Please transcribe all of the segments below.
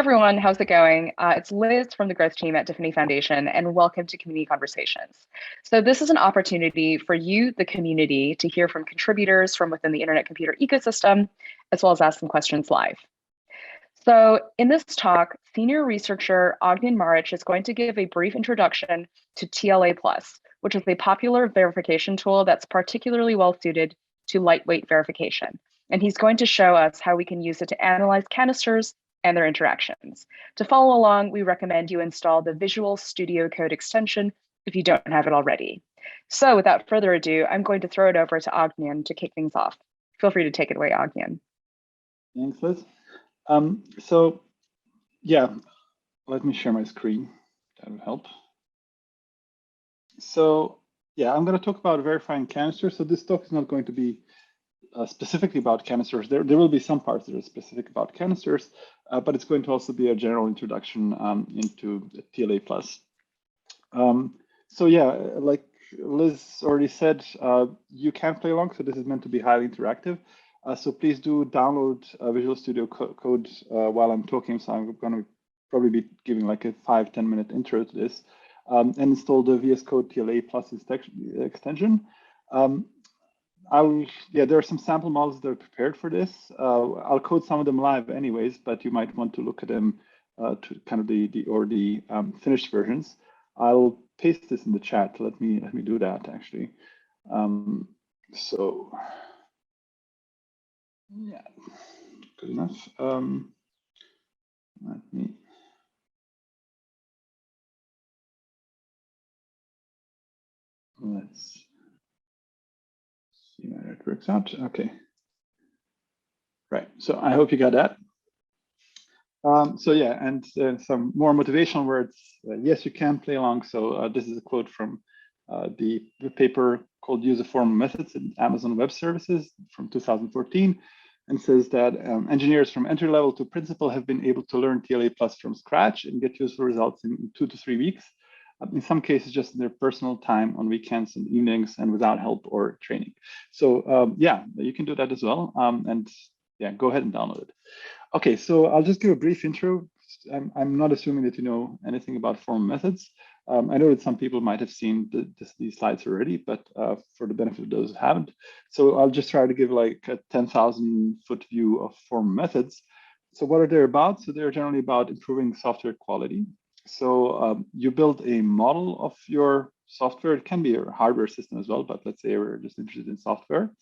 everyone, how's it going? It's Liz from the growth team at Tiffany Foundation, and welcome to Community Conversations. So this is an opportunity for you, the community, to hear from contributors from within the internet computer ecosystem, as well as ask some questions live. So in this talk, senior researcher Ognian Maric is going to give a brief introduction to TLA+, which is a popular verification tool that's particularly well suited to lightweight verification. And he's going to show us how we can use it to analyze canisters and their interactions. To follow along, we recommend you install the Visual Studio Code extension if you don't have it already. So without further ado, I'm going to throw it over to Ognian to kick things off. Feel free to take it away, Ognian. Thanks, Liz. So yeah, let me share my screen. That will help. So yeah, I'm going to talk about verifying canisters. So this talk is not going to be specifically about canisters. There will be some parts that are specific about canisters, but it's going to also be a general introduction into TLA+. So yeah, like Liz already said, you can play along. So this is meant to be highly interactive. So please do download Visual Studio Code while I'm talking. So I'm going to probably be giving like a 5-10 minute intro to this, and install the VS Code TLA+ extension. There are some sample models that are prepared for this. I'll code some of them live anyways, but you might want to look at them to kind of the finished versions. I'll paste this in the chat. Let me do that actually. So yeah, good enough. Let's see how it works out. Okay. Right. So I hope you got that. So yeah, and some more motivational words. Yes, you can play along. So this is a quote from the paper called Use of Formal Methods in Amazon Web Services from 2014, and says that engineers from entry level to principal have been able to learn TLA+ from scratch and get useful results in 2 to 3 weeks. In some cases, just in their personal time on weekends and evenings and without help or training. So yeah, you can do that as well. And yeah, go ahead and download it. Okay, so I'll just give a brief intro. I'm not assuming that you know anything about formal methods. I know that some people might have seen these slides already, but for the benefit of those who haven't. So I'll just try to give like a 10,000 foot view of formal methods. So what are they about? So they're generally about improving software quality. So you build a model of your software. It can be a hardware system as well, but let's say we're just interested in software.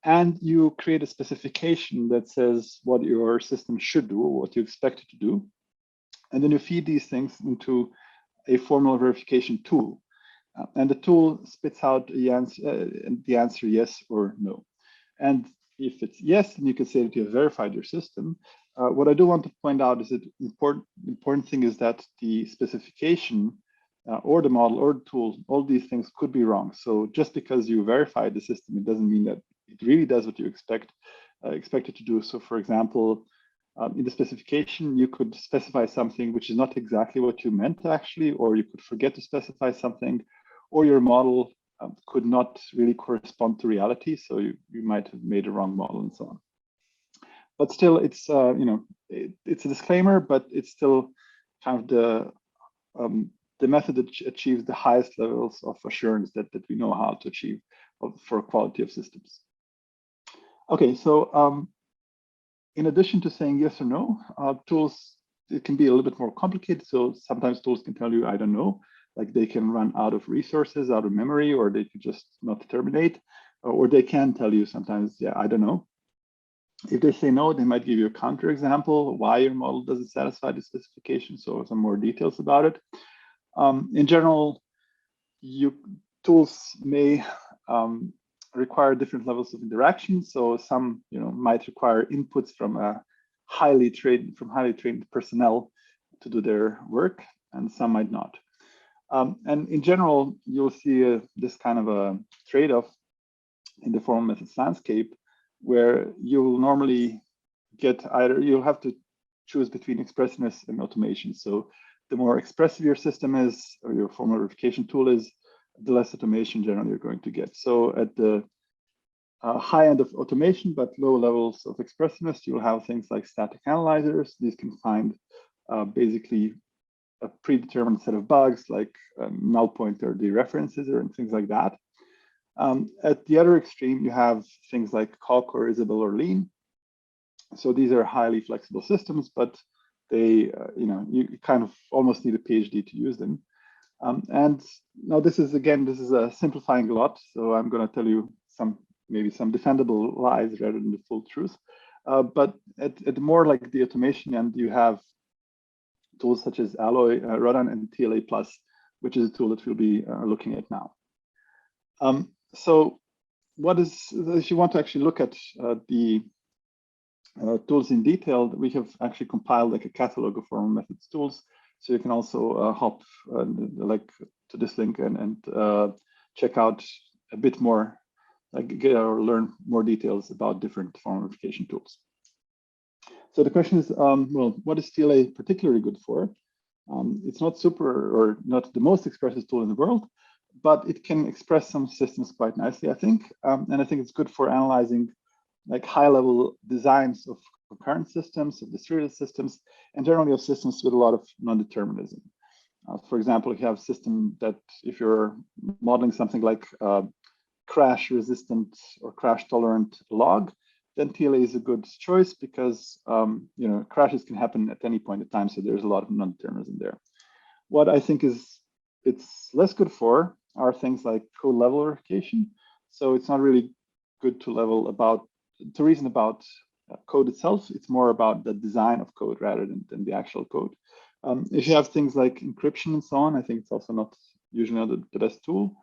And you create a specification that says what your system should do, or what you expect it to do. And then you feed these things into a formal verification tool. And the tool spits out the answer yes or no. And if it's yes, then you can say that you have verified your system. What I do want to point out is that important thing is that the specification or the model or the tool, all these things could be wrong. So just because you verified the system, it doesn't mean that it really does what you expect it to do. So for example, in the specification, you could specify something which is not exactly what you meant actually, or you could forget to specify something, or your model could not really correspond to reality. So you might have made a wrong model and so on. But still, it's it's a disclaimer, but it's still kind of the method that achieves the highest levels of assurance that we know how to achieve for quality of systems. Okay, so in addition to saying yes or no, tools, it can be a little bit more complicated. So sometimes tools can tell you, I don't know, like they can run out of resources, out of memory, or they could just not terminate, or they can tell you sometimes, yeah, I don't know. If they say no, they might give you a counterexample, why your model doesn't satisfy the specification, so some more details about it. In general, tools may require different levels of interaction. So some might require inputs from highly trained personnel to do their work, and some might not. And in general, you'll see this kind of a trade-off in the formal methods landscape, where you will normally get you'll have to choose between expressiveness and automation. So the more expressive your system is, or your formal verification tool is, the less automation generally you're going to get. So at the high end of automation, but low levels of expressiveness, you'll have things like static analyzers. These can find basically a predetermined set of bugs like null pointer dereferences or things like that. At the other extreme, you have things like calc or Isabelle or lean. So these are highly flexible systems, but they, you kind of almost need a PhD to use them. And now this is simplifying a lot. So I'm going to tell you maybe some defendable lies rather than the full truth. But at more like the automation end, you have tools such as Alloy, Rodan, and TLA+, which is a tool that we'll be looking at now. So if you want to actually look at the tools in detail, we have actually compiled like a catalog of formal methods tools. So you can also hop to this link and check out a bit more, or learn more details about different form verification tools. So the question is, well, what is TLA particularly good for? It's not not the most expressive tool in the world, but it can express some systems quite nicely, I think. And I think it's good for analyzing like high-level designs of concurrent systems, of distributed systems, and generally of systems with a lot of non-determinism. For example, if you have a system that if you're modeling something like crash-resistant or crash-tolerant log, then TLA is a good choice because crashes can happen at any point in time, so there's a lot of non-determinism there. What I think it's less good for are things like code level verification. So it's not really good to reason about code itself. It's more about the design of code rather than the actual code. If you have things like encryption and so on, I think it's also not usually not the best tool.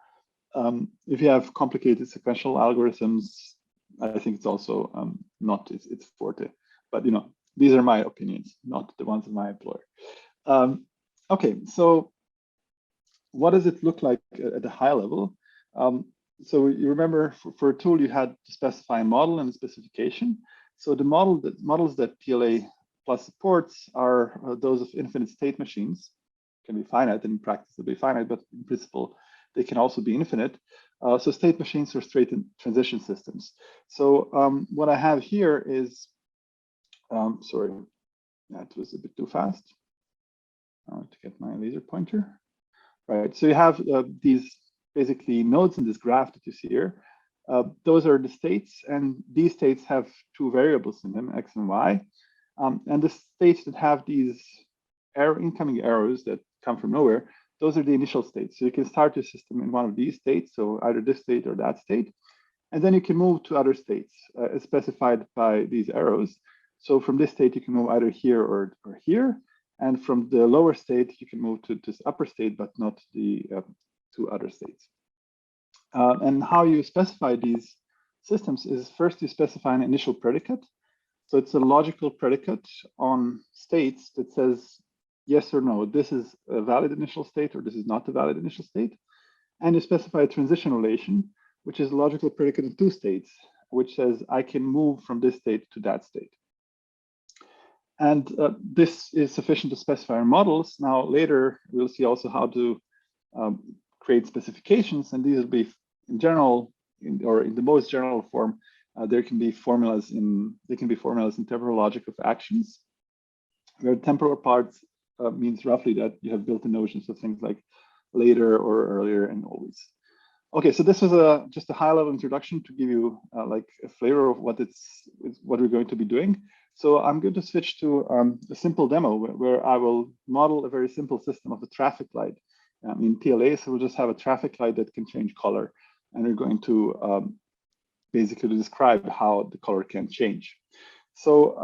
If you have complicated sequential algorithms, I think it's also not its forte. But these are my opinions, not the ones of my employer. Okay, so what does it look like at a high level? So you remember for a tool, you had to specify a model and a specification. So the models that TLA Plus supports are those of infinite state machines. Can be finite, in practice they'll be finite, but in principle, they can also be infinite. So state machines are straight transition systems. So what I have here is, sorry, that was a bit too fast. I want to get my laser pointer. Right, so you have these basically nodes in this graph that you see here. Those are the states, and these states have two variables in them, x and y. And the states that have these incoming arrows that come from nowhere, those are the initial states. So you can start your system in one of these states, so either this state or that state. And then you can move to other states as specified by these arrows. So from this state, you can move either here or here. And from the lower state, you can move to this upper state, but not the two other states. And how you specify these systems is first you specify an initial predicate. So it's a logical predicate on states that says yes or no, this is a valid initial state or this is not a valid initial state. And you specify a transition relation, which is a logical predicate in two states, which says I can move from this state to that state. And this is sufficient to specify our models. Now, later, we'll see also how to create specifications. And these will be in general, or in the most general form, there can be formulas in temporal logic of actions, where temporal parts means roughly that you have built-in notions of things like later or earlier and always. Okay, so this was just a high-level introduction to give you like a flavor of what we're going to be doing. So I'm going to switch to a simple demo where I will model a very simple system of a traffic light in TLA. So we'll just have a traffic light that can change color, and we're going to basically describe how the color can change. So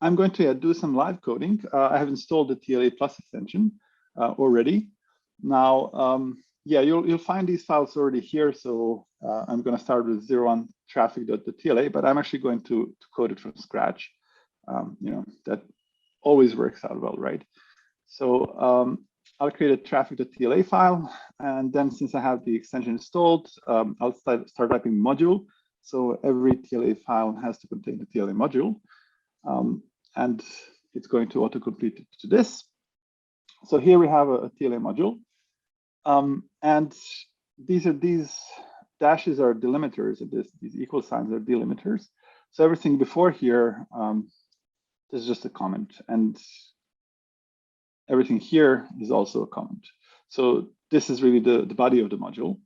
I'm going to do some live coding. I have installed the TLA Plus extension already. Now, yeah, you'll find these files already here. So I'm going to start with 01 traffic.tla, but I'm actually going to code it from scratch. That always works out well, right? So I'll create a traffic.tla file. And then since I have the extension installed, I'll start typing module. So every TLA file has to contain the TLA module. And it's going to autocomplete it to this. So here we have a TLA module. And these dashes are delimiters, and these equal signs are delimiters. So everything before here this is just a comment, and everything here is also a comment. So this is really the body of the module.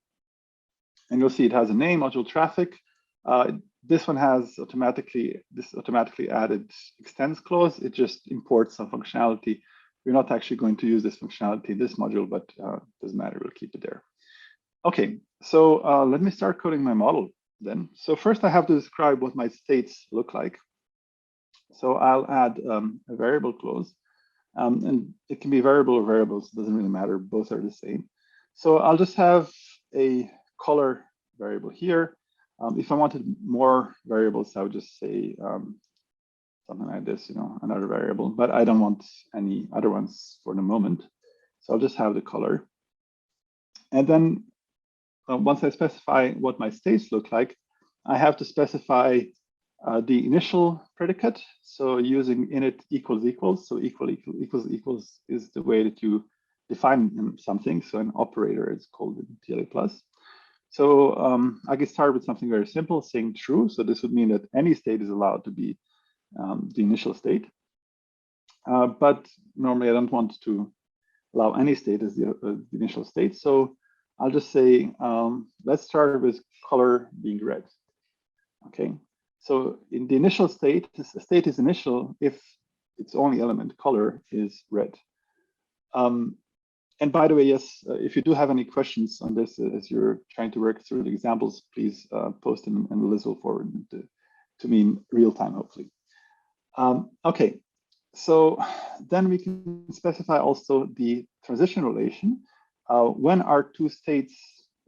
And you'll see it has a name, module traffic. This one has this automatically added extends clause. It just imports some functionality. We're not actually going to use this functionality in this module, but doesn't matter, we'll keep it there. Okay, so let me start coding my model then. So first I have to describe what my states look like. So I'll add a variable clause, and it can be variable or variables, it doesn't really matter, both are the same. So I'll just have a color variable here. If I wanted more variables, I would just say something like this, another variable, but I don't want any other ones for the moment. So I'll just have the color. And then once I specify what my states look like, I have to specify the initial predicate. So using init equals equals. So equals is the way that you define something. So an operator is called in TLA+. So I can start with something very simple, saying true. So this would mean that any state is allowed to be the initial state. But normally I don't want to allow any state as the initial state. So I'll just say, let's start with color being red. Okay, so in the initial state, the state is initial if its only element, color, is red. And by the way, yes, if you do have any questions on this as you're trying to work through the examples, please post them and Liz will forward them to me in real time, hopefully. Okay, so then we can specify also the transition relation. When are two states,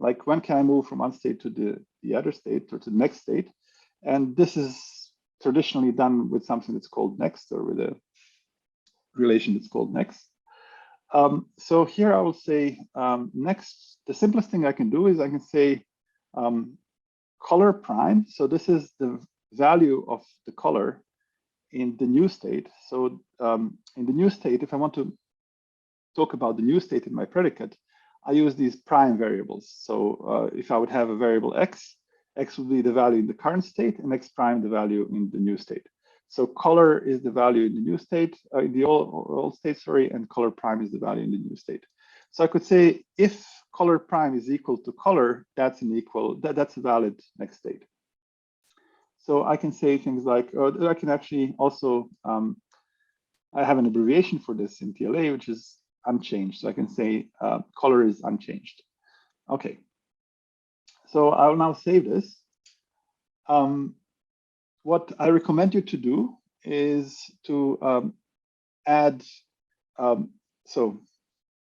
like when can I move from one state to the other state or to the next state? And this is traditionally done with something that's called next, or with a relation that's called next. So here I will say next, the simplest thing I can do is I can say color prime. So this is the value of the color in the new state. So in the new state, if I want to talk about the new state in my predicate, I use these prime variables. So if I would have a variable x would be the value in the current state, and x prime the value in the new state. So color is the value in the new state, in the old state, sorry, and color prime is the value in the new state. So I could say if color prime is equal to color, that's a valid next state. So I can say things like, or I can actually also, I have an abbreviation for this in TLA, which is unchanged. So I can say color is unchanged. Okay. So I'll now save this. What I recommend you to do is to add, so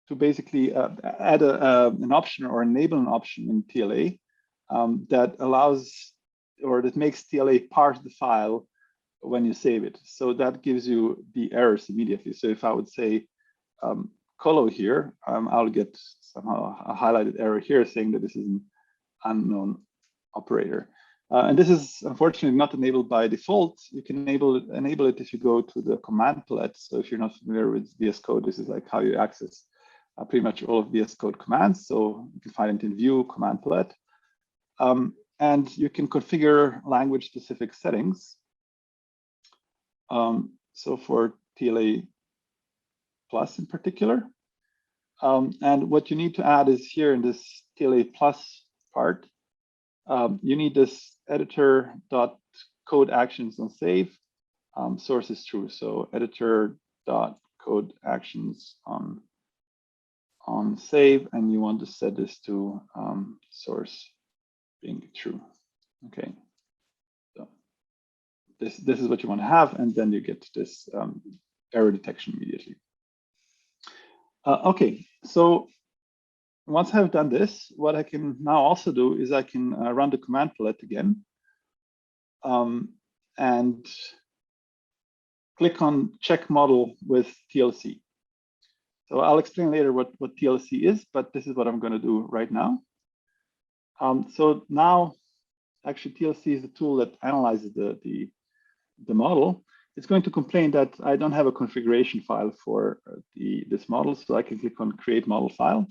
to basically add an option or enable an option in TLA that allows, or that makes TLA parse the file when you save it. So that gives you the errors immediately. So if I would say colo here, I'll get somehow a highlighted error here saying that this is an unknown operator. And this is unfortunately not enabled by default. You can enable it if you go to the command palette. So if you're not familiar with VS Code, this is like how you access pretty much all of VS Code commands. So you can find it in View, command palette. And you can configure language-specific settings. So for TLA plus in particular. And what you need to add is here in this TLA plus part, you need this editor.code actions on save. Source is true. So editor.code actions on save, and you want to set this to source being true. Okay. So this is what you want to have, and then you get this error detection immediately. Okay, so once I've done this, what I can now also do is I can run the command palette again and click on check model with TLC. So I'll explain later what TLC is, but this is what I'm going to do right now. So now, actually, TLC is the tool that analyzes the model. It's going to complain that I don't have a configuration file for this model, so I can click on create model file.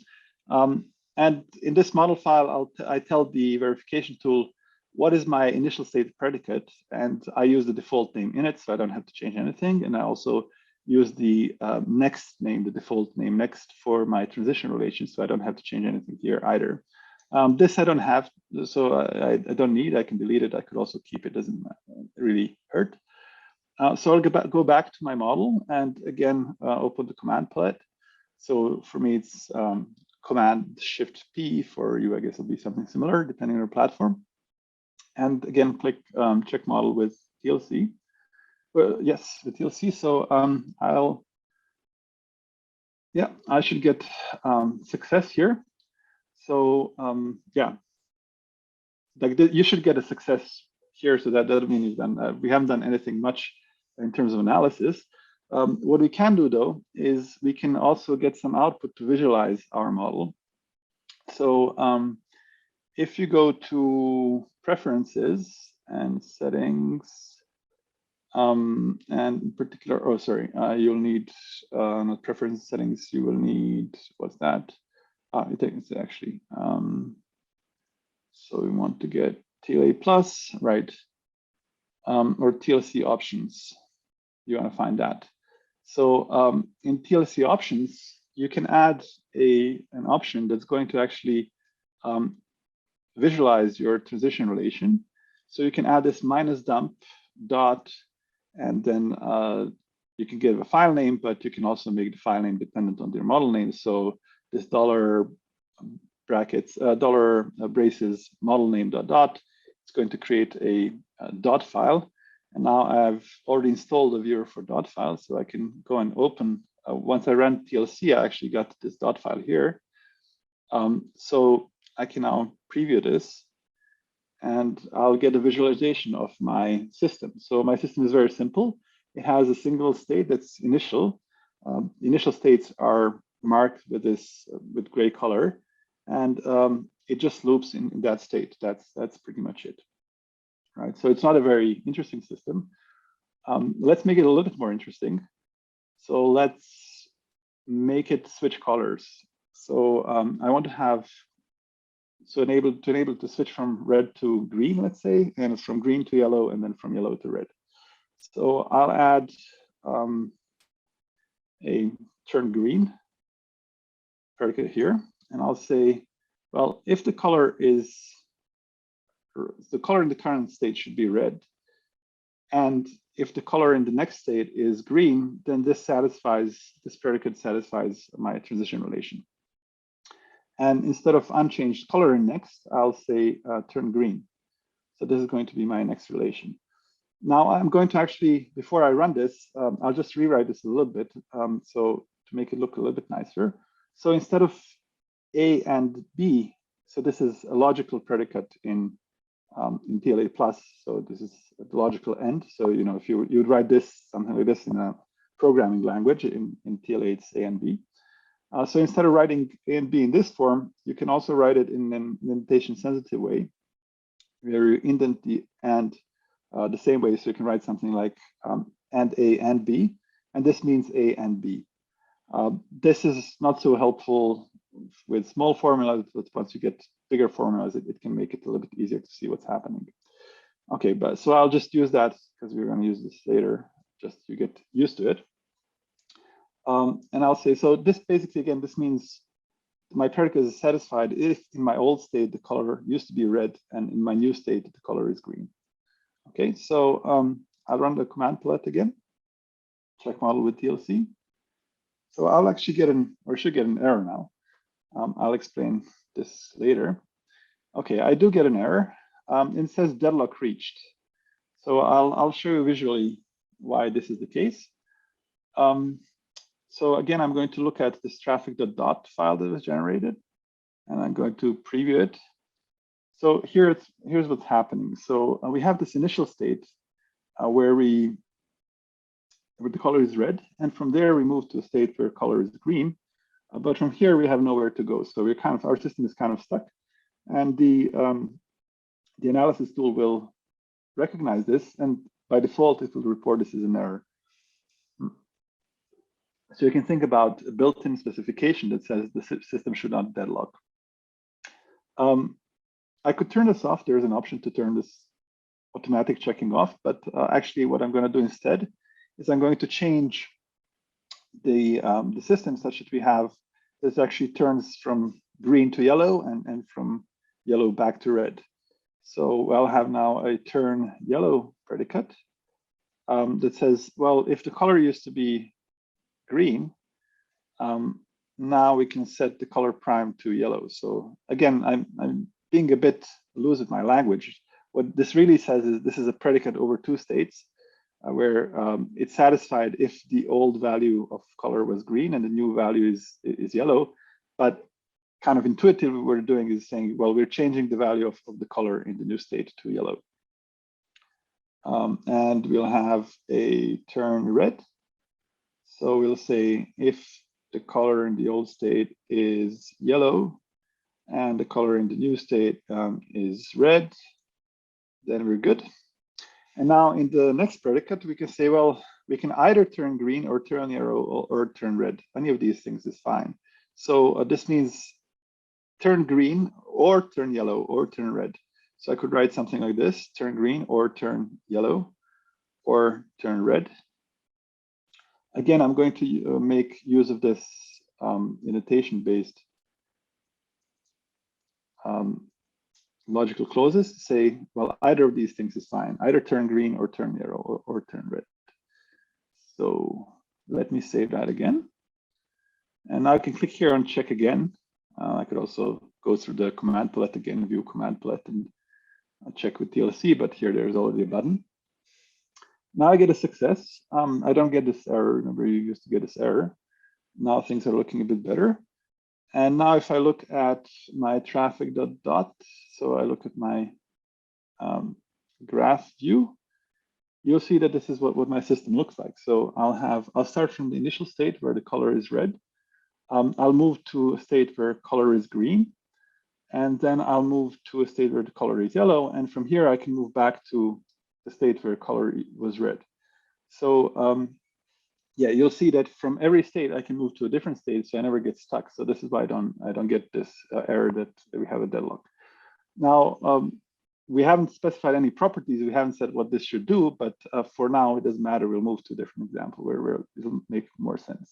And in this model file, I tell the verification tool what is my initial state predicate, and I use the default name in it, so I don't have to change anything. And I also use the next name, the default name next for my transition relation, so I don't have to change anything here either. This I don't have, so I don't need. I can delete it. I could also keep it. Doesn't really hurt. So I'll go back to my model and again open the command palette. So for me, it's Command Shift P. For you, I guess it'll be something similar depending on your platform. And again, click check model with TLC. Well, yes, with TLC. So I should get success here. So yeah, like you should get a success here. So that doesn't mean you've done. We haven't done anything much in terms of analysis. What we can do though is we can also get some output to visualize our model. So if you go to Preferences and Settings, and in particular, oh sorry, you'll need not Preference Settings. You will need, what's that? It's actually. So we want to get TLA plus, right? Or TLC options. You want to find that. So in TLC options, you can add an option that's going to actually visualize your transition relation. So you can add this -dump dot, and then you can give a file name, but you can also make the file name dependent on your model name. So this dollar brackets, dollar braces model name dot dot, it's going to create a dot file. And now I've already installed a viewer for dot files, so I can go and open. Once I ran TLC, I actually got this dot file here. So I can now preview this, and I'll get a visualization of my system. So my system is very simple. It has a single state that's initial. Initial states are marked with this with gray color, and it just loops in that state. That's pretty much it. Right, so it's not a very interesting system. Let's make it a little bit more interesting. So let's make it switch colors. So I want to have, so enable to switch from red to green, let's say, and it's from green to yellow, and then from yellow to red. So I'll add a turn green predicate here, and I'll say, well, if the color is, the color in the current state should be red, and if the color in the next state is green, then this predicate satisfies my transition relation. And instead of unchanged color in next, I'll say turn green. So this is going to be my next relation. Now I'm going to actually, before I run this, I'll just rewrite this a little bit, so to make it look a little bit nicer. So instead of A and B, so this is a logical predicate in TLA plus, so this is the logical end. So you know, if you would write this something like this in a programming language, in TLA it's A and B. So instead of writing A and B in this form, you can also write it in an indentation sensitive way, where you indent the and the same way. So you can write something like and A and B, and this means A and B. This is not so helpful with small formulas, but once you get bigger formulas, it can make it a little bit easier to see what's happening. Okay, but so I'll just use that because we're going to use this later, just to get used to it. And I'll say, so this basically, again, this means my predicate is satisfied if in my old state, the color used to be red, and in my new state, the color is green. Okay, so I'll run the command palette again, check model with TLC. So I'll actually get should get an error now. I'll explain this later. Okay, I do get an error. It says deadlock reached. So I'll show you visually why this is the case. So again, I'm going to look at this traffic.dot file that was generated, and I'm going to preview it. So here's what's happening. So we have this initial state where the color is red, and from there we move to a state where color is green. But from here we have nowhere to go. So our system is kind of stuck, and the analysis tool will recognize this, and by default it will report this as an error. So you can think about a built-in specification that says the system should not deadlock. I could turn this off. There's an option to turn this automatic checking off, but actually what I'm going to do instead is I'm going to change the system such that we have this actually turns from green to yellow and from yellow back to red. So I'll have now a turn yellow predicate that says, well, if the color used to be green, now we can set the color prime to yellow. So again, I'm being a bit loose with my language. What this really says is this is a predicate over two states where it's satisfied if the old value of color was green and the new value is yellow. But kind of intuitively, what we're doing is saying, well, we're changing the value of the color in the new state to yellow. And we'll have a turn red. So we'll say if the color in the old state is yellow and the color in the new state is red, then we're good. And now in the next predicate, we can say, well, we can either turn green or turn yellow or turn red. Any of these things is fine. So this means turn green or turn yellow or turn red. So I could write something like this, turn green or turn yellow or turn red. Again, I'm going to make use of this annotation-based logical clauses to say, well, either of these things is fine, either turn green or turn yellow or turn red. So let me save that again. And now I can click here on check again. I could also go through the command palette again, view command palette and check with TLC, but here there's already a button. Now I get a success. I don't get this error. Remember, you used to get this error. Now things are looking a bit better. And now if I look at my traffic.dot, so I look at my graph view, you'll see that this is what my system looks like. So I'll start from the initial state where the color is red. I'll move to a state where color is green. And then I'll move to a state where the color is yellow. And from here, I can move back to the state where color was red. So yeah, you'll see that from every state, I can move to a different state, so I never get stuck. So this is why I don't get this error that we have a deadlock. Now, we haven't specified any properties. We haven't said what this should do, but for now, it doesn't matter. We'll move to a different example where it'll make more sense.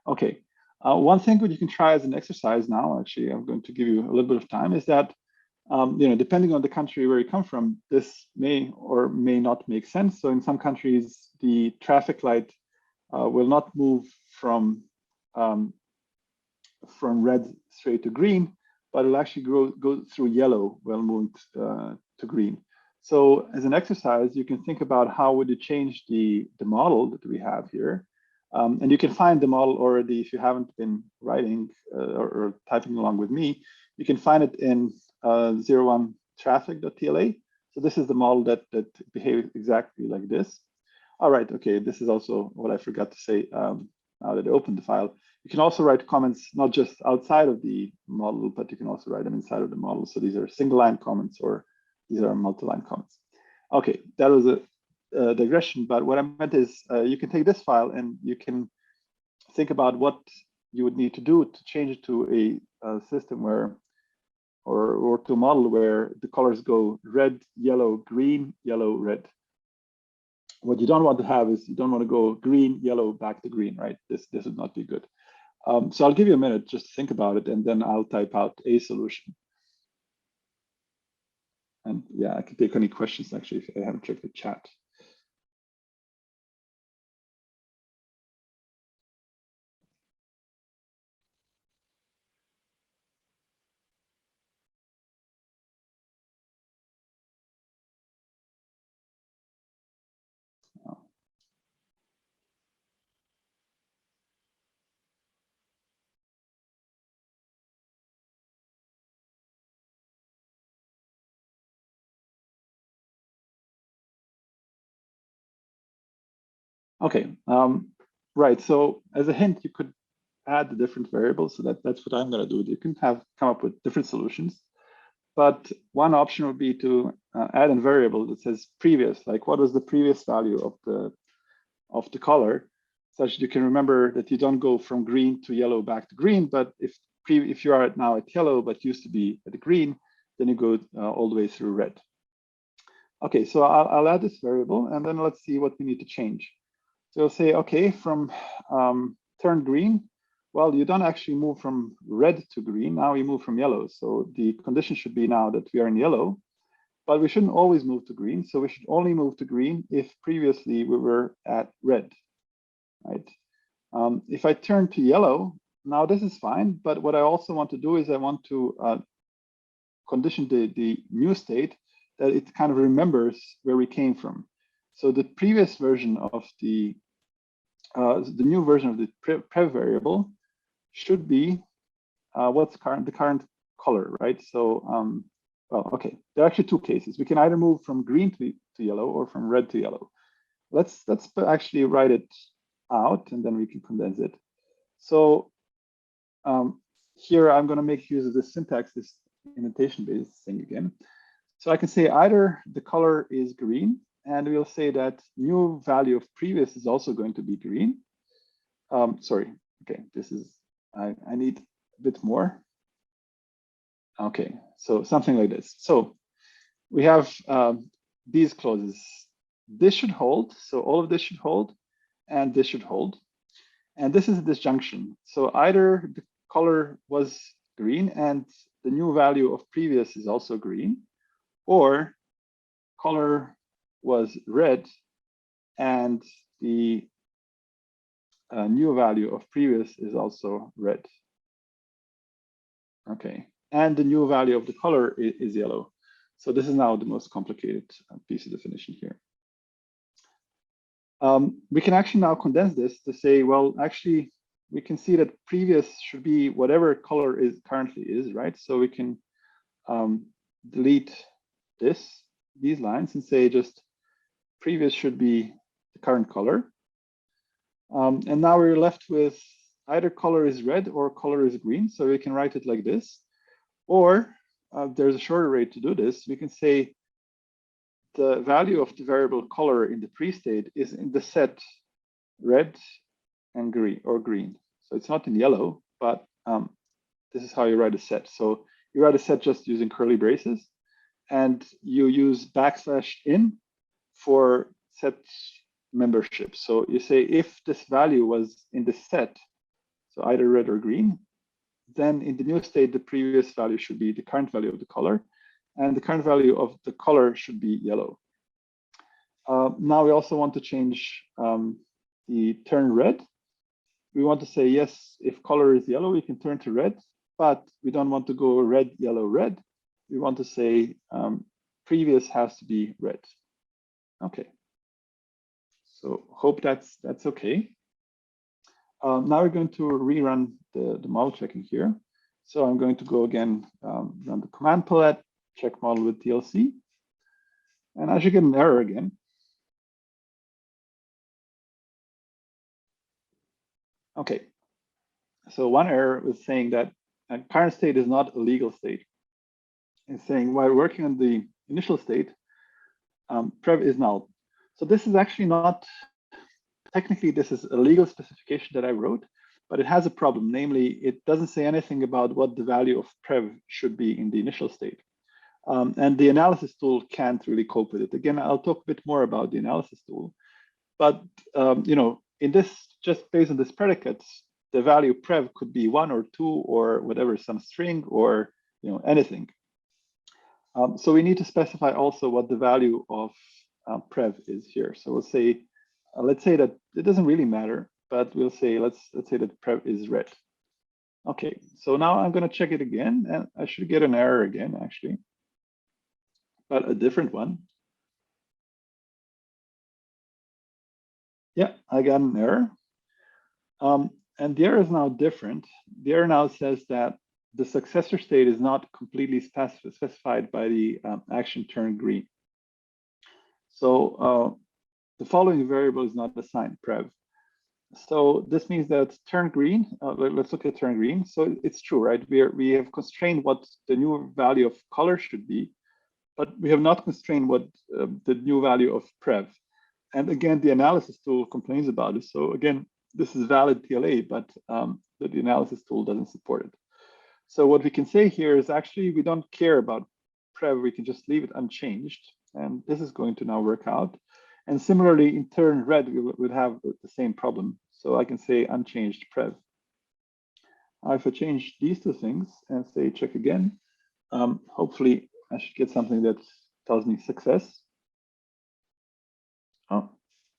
Okay. One thing that you can try as an exercise now, actually, I'm going to give you a little bit of time, is that depending on the country where you come from, this may or may not make sense. So in some countries, the traffic light will not move from red straight to green, but it'll actually go through yellow while moving to green. So as an exercise, you can think about how would you change the model that we have here. And you can find the model already if you haven't been writing or typing along with me. You can find it in 01 traffic.tla. So this is the model that behaves exactly like this. All right, okay, this is also what I forgot to say now that I opened the file. You can also write comments not just outside of the model, but you can also write them inside of the model. So these are single line comments or these are multi-line comments. Okay, that was a digression, but what I meant is you can take this file and you can think about what you would need to do to change it to a system where, or to a model where the colors go red, yellow, green, yellow, red. What you don't want to have is you don't want to go green, yellow, back to green, right? This would not be good. So I'll give you a minute just to think about it, and then I'll type out a solution. And yeah, I can take any questions actually if I haven't checked the chat. Okay, right. So as a hint, you could add the different variables. So that's what I'm going to do. You can come up with different solutions. But one option would be to add a variable that says previous, like what was the previous value of the color, such that you can remember that you don't go from green to yellow back to green. But if you are now at yellow but used to be at green, then you go all the way through red. Okay, so I'll add this variable, and then let's see what we need to change. So I'll say, okay, from turn green, well, you don't actually move from red to green. Now we move from yellow. So the condition should be now that we are in yellow, but we shouldn't always move to green. So we should only move to green if previously we were at red, right? If I turn to yellow, now this is fine. But what I also want to do is I want to condition the new state that it kind of remembers where we came from. So the previous version of the new version of the prev variable should be what's the current color, right? So, well, okay, there are actually two cases. We can either move from green to yellow or from red to yellow. Let's actually write it out, and then we can condense it. So here I'm going to make use of this syntax, this indentation-based thing again. So I can say either the color is green, and we'll say that new value of previous is also going to be green. Sorry, okay, this is, I need a bit more. Okay, so something like this. So we have these clauses. This should hold, so all of this should hold, and this should hold. And this is a disjunction. So either the color was green and the new value of previous is also green, or color was red and the new value of previous is also red. Okay, and the new value of the color is yellow. So this is now the most complicated piece of definition here. We can actually now condense this to say, well, actually, we can see that previous should be whatever color is currently is, right? So we can delete these lines and say just previous should be the current color. And now we're left with either color is red or color is green. So we can write it like this, or there's a shorter way to do this. We can say the value of the variable color in the pre-state is in the set red and green or green. So it's not in yellow, but this is how you write a set. So you write a set just using curly braces, and you use \in for set membership. So you say if this value was in the set, so either red or green, then in the new state, the previous value should be the current value of the color, and the current value of the color should be yellow. Now we also want to change the turn red. We want to say, yes, if color is yellow, we can turn to red, but we don't want to go red, yellow, red. We want to say previous has to be red. Okay. So hope that's okay. Now we're going to rerun the model checking here. So I'm going to go again, run the command palette, check model with TLC, and I should get an error again. Okay, so one error was saying that current state is not a legal state. It's saying while working on the initial state, prev is null. So this is actually not, technically this is a legal specification that I wrote, but it has a problem. Namely, it doesn't say anything about what the value of prev should be in the initial state. And the analysis tool can't really cope with it. Again, I'll talk a bit more about the analysis tool, but you know, in this, just based on this predicates, the value prev could be 1 or 2 or whatever, some string or anything. So we need to specify also what the value of prev is here. So we'll say, let's say that it doesn't really matter, but we'll say let's say that prev is red. Okay, so now I'm going to check it again, and I should get an error again, actually, but a different one. Yeah, I got an error. And the error is now different. The error now says that the successor state is not completely specified by the action turn green. So the following variable is not assigned, prev. So this means that turn green, let's look at turn green. So it's true, right? We have constrained what the new value of color should be, but we have not constrained what the new value of prev. And again, the analysis tool complains about it. So again, this is valid TLA, but the analysis tool doesn't support it. So what we can say here is actually we don't care about prev, we can just leave it unchanged. And this is going to now work out. And similarly, in turn red, we would have the same problem. So I can say unchanged prev. If I change these two things and say check again, hopefully I should get something that tells me success. Oh,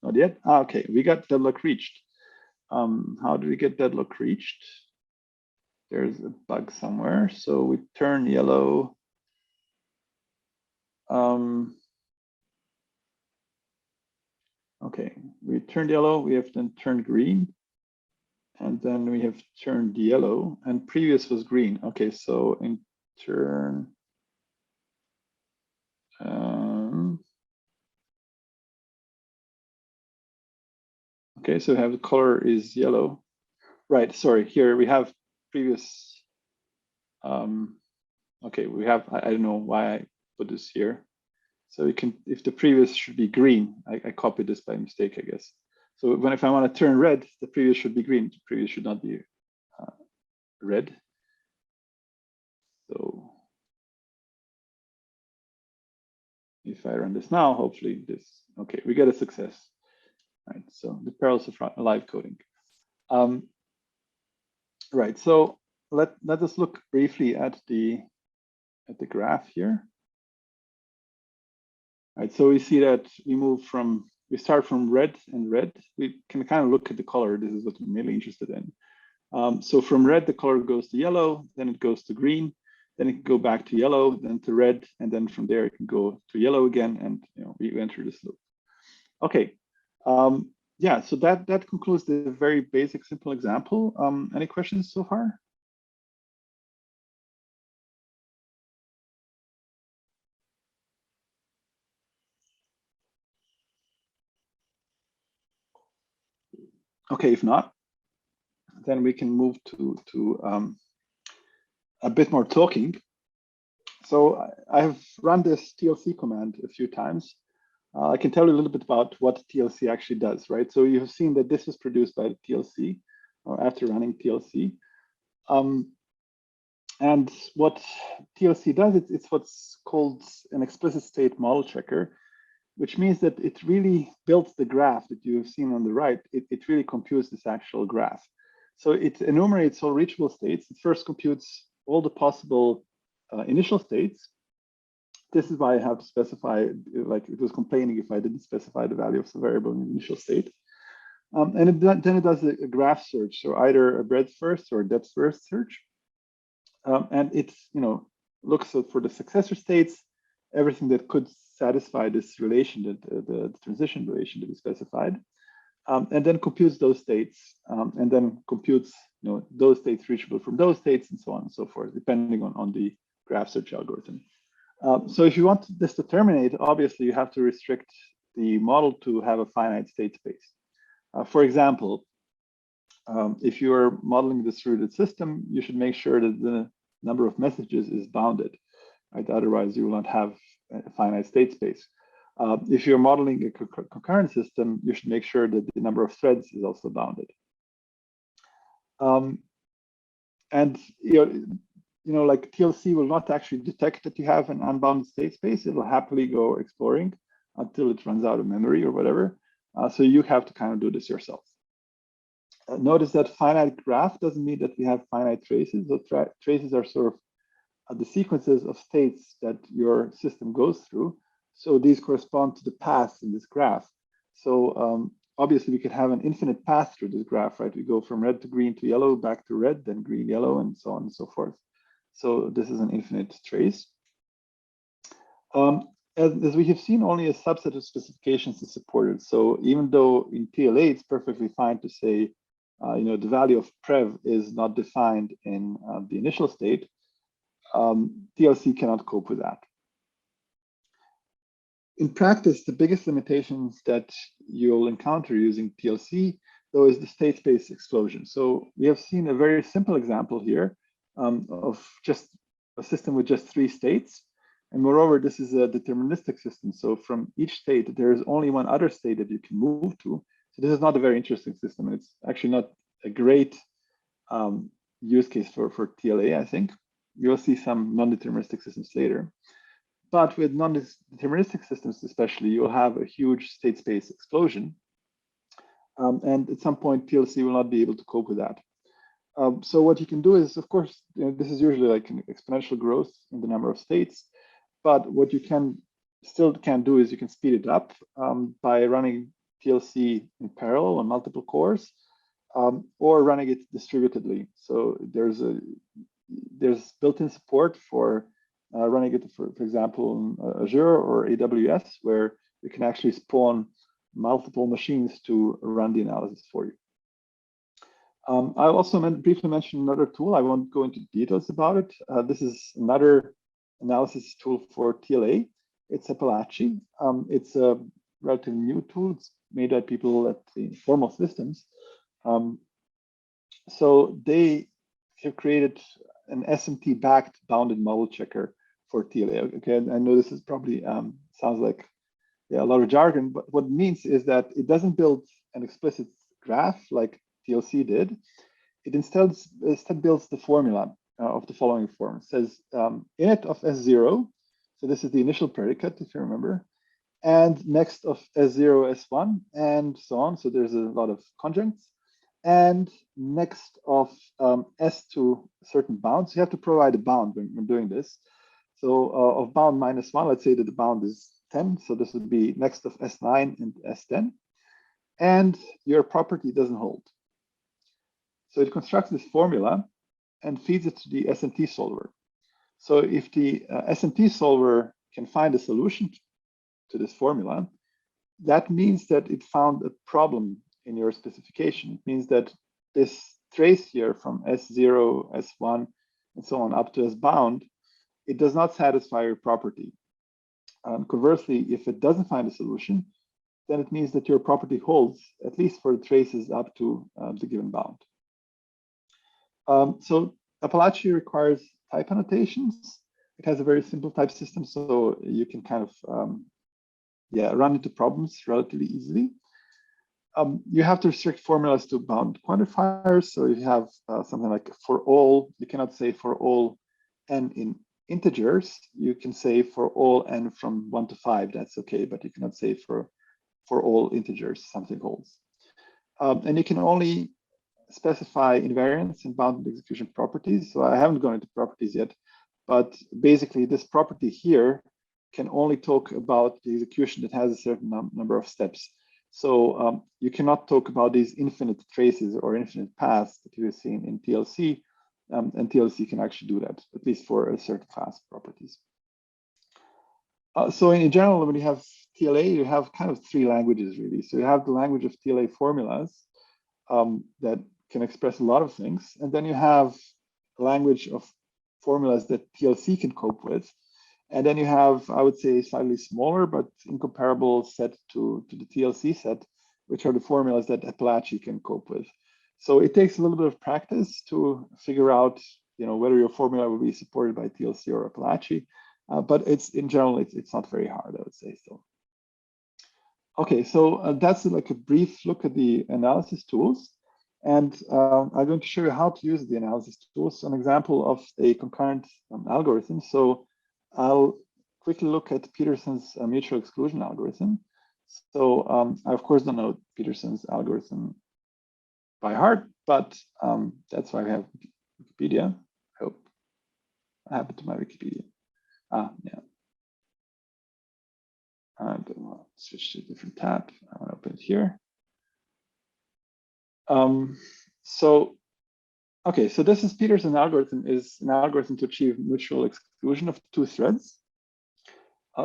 not yet. Okay, we got deadlock reached. How do we get deadlock reached? There's a bug somewhere. So we turn yellow. Okay, we turned yellow, we have then turned green, and then we have turned yellow, and previous was green. Okay, so in turn, okay, so we have the color is yellow. Right, sorry, here we have previous, okay, we have, I don't know why I put this here. So you can, if the previous should be green, I copied this by mistake, I guess. So if I want to turn red, the previous should be green. The previous should not be red. So if I run this now, hopefully this, okay, we get a success. Right, so the perils of live coding. Right, so let us look briefly at the graph here. Right, so we see that we start from red and red. We can kind of look at the color. This is what we're mainly interested in. So from red, the color goes to yellow, then it goes to green, then it can go back to yellow, then to red, and then from there it can go to yellow again, and we enter this loop. Okay, yeah, so that concludes the very basic, simple example. Any questions so far? Okay, if not, then we can move to a bit more talking. So I have run this TLC command a few times. I can tell you a little bit about what TLC actually does, right? So you have seen that this was produced by the TLC after running TLC. And what TLC does, it's what's called an explicit state model checker, which means that it really builds the graph that you have seen on the right. It really computes this actual graph. So it enumerates all reachable states. It first computes all the possible initial states. This is why I have to specify, like it was complaining if I didn't specify the value of the variable in the initial state. And then it does a graph search, so either a breadth first or a depth first search. And it looks for the successor states, everything that could satisfy this relation, the transition relation that we specified, and then computes those states, and then computes those states reachable from those states, and so on and so forth, depending on the graph search algorithm. So if you want this to terminate, obviously you have to restrict the model to have a finite state space. For example, if you are modeling this distributed system, you should make sure that the number of messages is bounded, right? Otherwise, you will not have a finite state space. If you're modeling a concurrent system, you should make sure that the number of threads is also bounded. And like TLC will not actually detect that you have an unbounded state space. It will happily go exploring until it runs out of memory or whatever. So you have to kind of do this yourself. Notice that finite graph doesn't mean that we have finite traces. So traces are sort of the sequences of states that your system goes through. So these correspond to the paths in this graph. So obviously we could have an infinite path through this graph, right? We go from red to green to yellow, back to red, then green, yellow, and so on and so forth. So this is an infinite trace. As we have seen, only a subset of specifications is supported. So even though in TLA, it's perfectly fine to say, the value of prev is not defined in the initial state, TLC cannot cope with that. In practice, the biggest limitations that you'll encounter using TLC, though, is the state space explosion. So we have seen a very simple example here of just a system with just 3 states. And moreover, this is a deterministic system. So from each state, there is only one other state that you can move to. So this is not a very interesting system. And it's actually not a great use case for TLA, I think. You'll see some non-deterministic systems later. But with non-deterministic systems, especially, you'll have a huge state space explosion. And at some point, TLC will not be able to cope with that. So what you can do is, of course, this is usually like an exponential growth in the number of states. But what you still can do is you can speed it up by running TLC in parallel on multiple cores, or running it distributedly. So there's built-in support for running it, for example, in Azure or AWS, where you can actually spawn multiple machines to run the analysis for you. I'll also briefly mention another tool. I won't go into details about it. This is another analysis tool for TLA. It's Appalachia. It's a relatively new tool. It's made by people at the Formal Systems. So they have created an SMT-backed bounded model checker for TLA. Okay, I know this is probably sounds like a lot of jargon, but what it means is that it doesn't build an explicit graph like TLC did. It instead builds the formula of the following form. It says init of S0, so this is the initial predicate, if you remember, and next of S0, S1, and so on. So there's a lot of conjuncts. And next of S to certain bounds. You have to provide a bound when doing this. So of bound -1, let's say that the bound is 10. So this would be next of S9 and S10. And your property doesn't hold. So it constructs this formula and feeds it to the SMT solver. So if the SMT solver can find a solution to this formula, that means that it found a problem in your specification. It means that this trace here from S0, S1, and so on up to S bound, it does not satisfy your property. Conversely, if it doesn't find a solution, then it means that your property holds, at least for the traces up to the given bound. So Appalachia requires type annotations. It has a very simple type system, so you can kind of run into problems relatively easily. You have to restrict formulas to bound quantifiers. So if you have something like for all, you cannot say for all n in integers. You can say for all n from 1 to 5, that's okay, but you cannot say for all integers something holds. And you can only specify invariants and bounded execution properties. So I haven't gone into properties yet, but basically this property here can only talk about the execution that has a certain number of steps. So you cannot talk about these infinite traces or infinite paths that you've seen in TLC, and TLC can actually do that, at least for a certain class of properties. So in general, when you have TLA, you have kind of 3 languages really. So you have the language of TLA formulas that can express a lot of things. And then you have a language of formulas that TLC can cope with. And then you have, I would say, slightly smaller, but incomparable set to the TLC set, which are the formulas that Appalachia can cope with. So it takes a little bit of practice to figure out, whether your formula will be supported by TLC or Appalachia. But in general, it's not very hard, I would say so. Okay, so that's like a brief look at the analysis tools. And I'm going to show you how to use the analysis tools, an example of a concurrent algorithm. So I'll quickly look at Petersons mutual exclusion algorithm. So I, of course, don't know Petersons algorithm by heart, but that's why we have Wikipedia. I hope what happened to my Wikipedia. Yeah. I'm going to switch to a different tab. I want to open it here. Okay, so this is Petersons algorithm, is an algorithm to achieve mutual exclusion of 2 threads.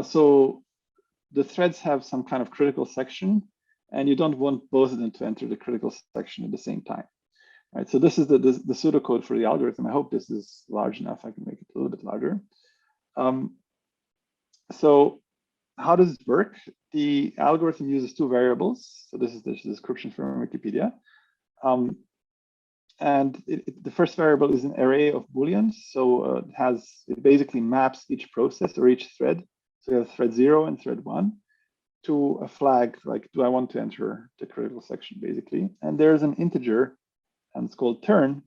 So the threads have some kind of critical section, and you don't want both of them to enter the critical section at the same time. All right, so this is the pseudocode for the algorithm. I hope this is large enough. I can make it a little bit larger. So how does it work? The algorithm uses 2 variables. So this is the description from Wikipedia. And the first variable is an array of booleans. So it basically maps each process or each thread. So you have thread 0 and thread 1 to a flag, like, do I want to enter the critical section, basically. And there's an integer, and it's called turn,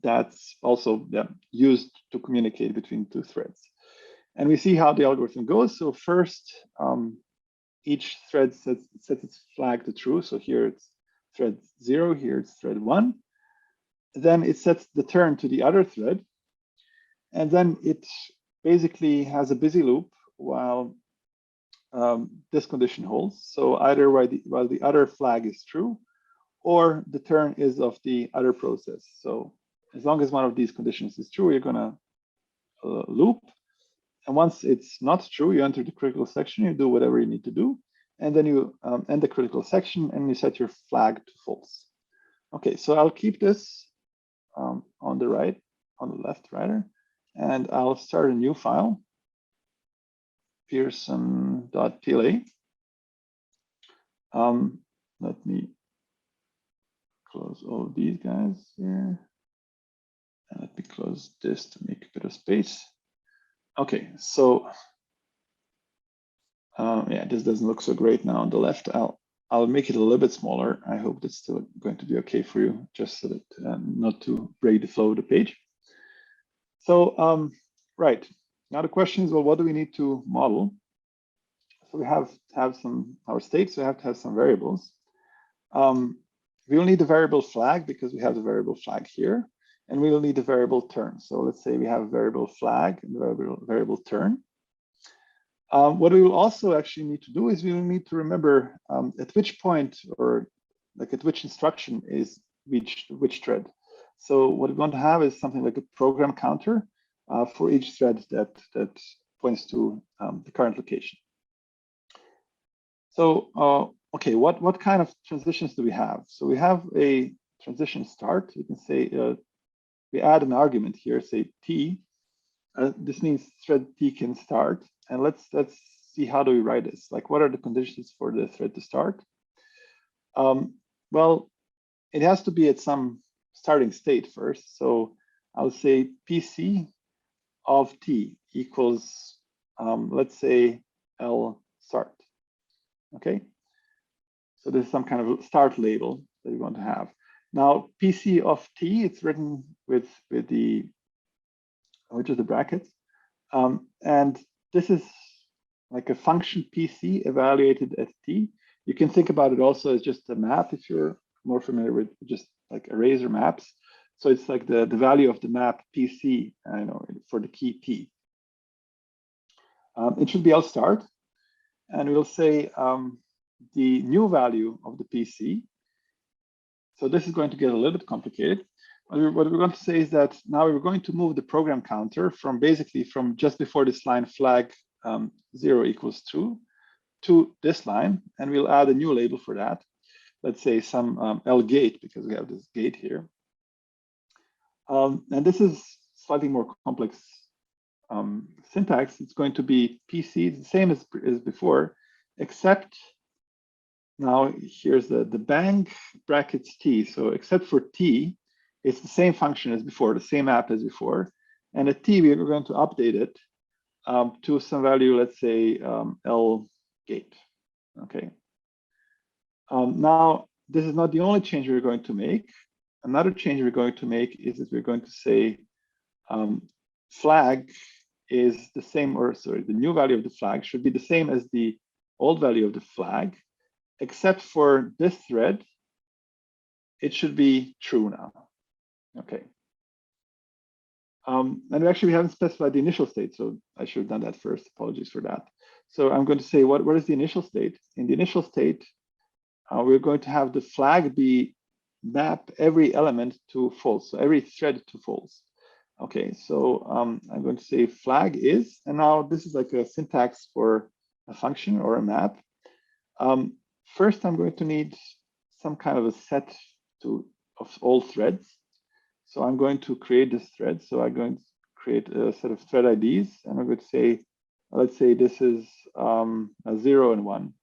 that's also used to communicate between 2 threads. And we see how the algorithm goes. So first, each thread sets its flag to true. So here it's thread 0, here it's thread 1. Then it sets the turn to the other thread. And then it basically has a busy loop while this condition holds. So either while the other flag is true, or the turn is of the other process. So as long as one of these conditions is true, you're going to loop. And once it's not true, you enter the critical section, you do whatever you need to do. And then you end the critical section and you set your flag to false. Okay, so I'll keep this on the left rather, and I'll start a new file, Peterson.tla. Let me close all of these guys here. And let me close this to make a bit of space. Okay, so yeah, this doesn't look so great now on the left. I'll make it a little bit smaller. I hope that's still going to be okay for you, just so that not to break the flow of the page. So right, now the question is, well, what do we need to model? So we have to have our states, we have to have some variables. We will need a variable flag because we have the variable flag here, and we will need a variable turn. So let's say we have a variable flag and a variable turn. What we will also actually need to do is we will need to remember at which point, or like at which instruction is which thread. So what we're going to have is something like a program counter for each thread that points to the current location. So okay, what kind of transitions do we have? So we have a transition start. You can say we add an argument here, say t. This means thread t can start. And let's see, how do we write this? Like, what are the conditions for the thread to start? Well, it has to be at some starting state first. So I'll say PC of t equals, let's say, L start. Okay. So this is some kind of start label that we want to have. Now, PC of t, it's written with the, which is the brackets. And this is like a function PC evaluated at t. You can think about it also as just a map if you're more familiar with just like arrays or maps. So it's like the value of the map PC, for the key t. It should be L start, and we'll say the new value of the PC. So this is going to get a little bit complicated. What we're going to say is that now we're going to move the program counter from basically from just before this line flag 0 equals 2 to this line, and we'll add a new label for that. Let's say some L gate, because we have this gate here. And this is slightly more complex syntax. It's going to be PC, the same as before, except now here's the bang brackets t. So except for t, it's the same function as before, the same app as before. And at t, we're going to update it to some value, let's say L gate. Okay. Now, this is not the only change we're going to make. Another change we're going to make is that we're going to say flag is the same, or sorry, the new value of the flag should be the same as the old value of the flag, except for this thread, it should be true now. Okay. And actually, we haven't specified the initial state, so I should have done that first. Apologies for that. So I'm going to say, what is the initial state? In the initial state, we're going to have the flag be map every element to false, so every thread to false. Okay, so I'm going to say flag is, and now this is like a syntax for a function or a map. First, I'm going to need some kind of a set of all threads. So I'm going to create this thread. So I'm going to create a set of thread IDs, and I'm going to say, let's say this is a 0 and 1.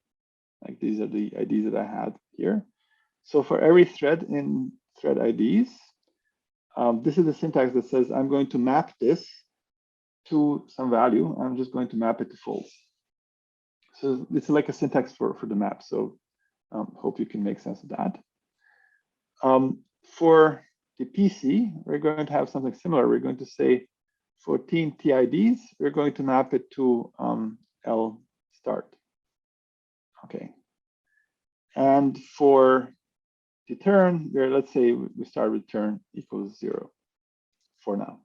Like these are the IDs that I had here. So for every thread in thread IDs, this is the syntax that says I'm going to map this to some value. I'm just going to map it to false. So it's like a syntax for the map. So hope you can make sense of that. For the PC, we're going to have something similar. We're going to say 14 TIDs, we're going to map it to L start. Okay. And for the turn, let's say we start with turn equals 0 for now.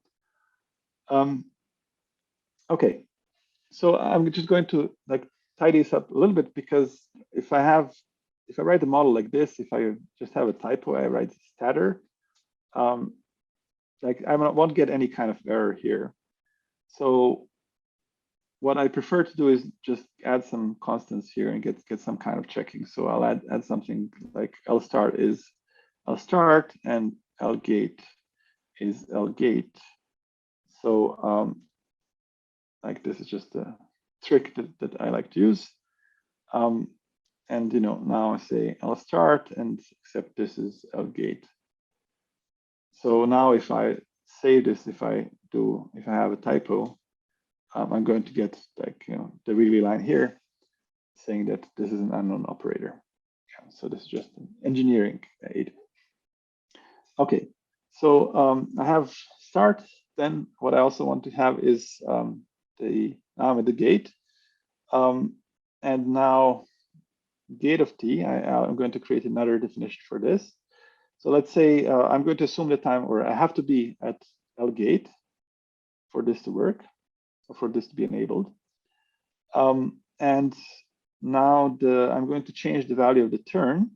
Okay, so I'm just going to tidy this up a little bit, because if I write the model like this, if I just have a typo, I write statter, I won't get any kind of error here. So what I prefer to do is just add some constants here and get some kind of checking. So I'll add something like L start is L start and L gate is L gate. So this is just a trick that I like to use. And now I say L start, and except this is L gate. So now if I save this, if I have a typo, I'm going to get the wiggly line here saying that this is an unknown operator. So this is just an engineering aid. Okay, so I have start. Then what I also want to have is now I'm at the gate, and now gate of t. I'm going to create another definition for this. So let's say I'm going to assume the time, or I have to be at L gate for this to work, or for this to be enabled. And now I'm going to change the value of the turn